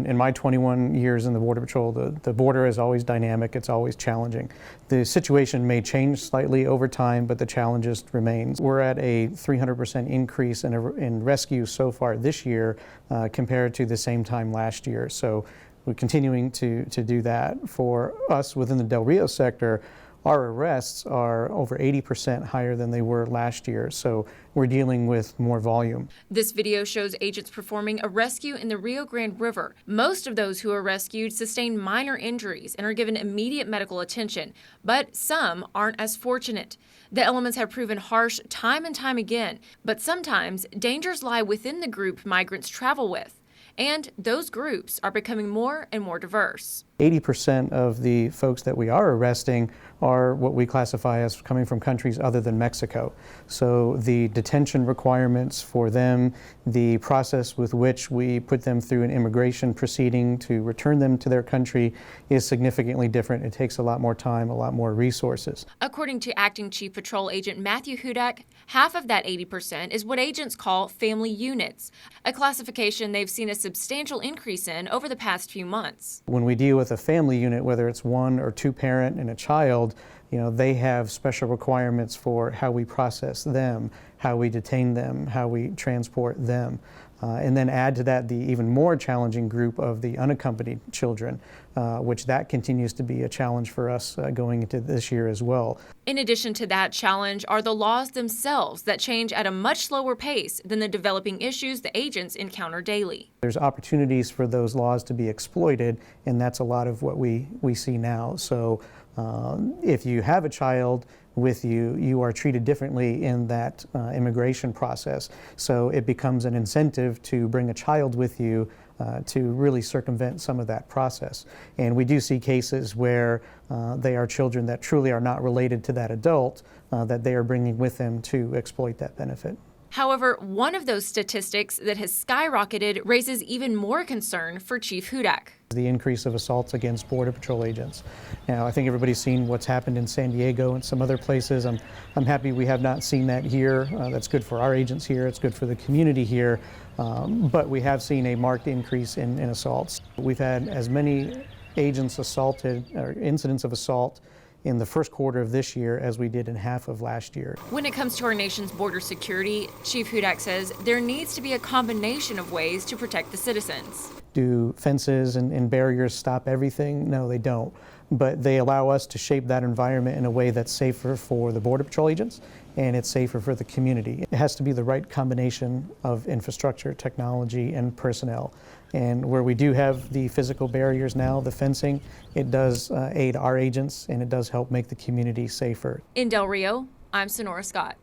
in my 21 years in the Border Patrol, the border is always dynamic, it's always challenging. The situation may change slightly over time, but the challenge just remains. We're at a 300% increase in rescues so far this year compared to the same time last year. So we're continuing to do that. For us within the Del Rio sector, our arrests are over 80% higher than they were last year, so we're dealing with more volume. This video shows agents performing a rescue in the Rio Grande River. Most of those who are rescued sustain minor injuries and are given immediate medical attention, but some aren't as fortunate. The elements have proven harsh time and time again, but sometimes dangers lie within the group migrants travel with. And those groups are becoming more and more diverse. 80% of the folks that we are arresting are what we classify as coming from countries other than Mexico. So the detention requirements for them, the process with which we put them through an immigration proceeding to return them to their country is significantly different. It takes a lot more time, a lot more resources. According to Acting Chief Patrol Agent Matthew Hudak, half of that 80% is what agents call family units, a classification they've seen a substantial increase in over the past few months. When we deal with a family unit, whether it's one or two parent and a child, they have special requirements for how we process them, how we detain them, how we transport them. And then add to that the even more challenging group of the unaccompanied children, which that continues to be a challenge for us going into this year as well. In addition to that challenge are the laws themselves that change at a much slower pace than the developing issues the agents encounter daily. There's opportunities for those laws to be exploited, and that's a lot of what we see now. So if you have a child with you, you are treated differently in that immigration process. So it becomes an incentive to bring a child with you to really circumvent some of that process. And we do see cases where they are children that truly are not related to that adult that they are bringing with them to exploit that benefit. However, one of those statistics that has skyrocketed raises even more concern for Chief Hudak. The increase of assaults against Border Patrol agents. Now, I think everybody's seen what's happened in San Diego and some other places. I'm happy we have not seen that here. That's good for our agents here. It's good for the community here. But we have seen a marked increase in assaults. We've had as many agents assaulted, or incidents of assault, in the first quarter of this year as we did in half of last year. When it comes to our nation's border security, Chief Hudak says there needs to be a combination of ways to protect the citizens. Do fences and barriers stop everything? No, they don't. But they allow us to shape that environment in a way that's safer for the Border Patrol agents and it's safer for the community. It has to be the right combination of infrastructure, technology, and personnel. And where we do have the physical barriers now, the fencing, it does aid our agents and it does help make the community safer. In Del Rio, I'm Sonora Scott.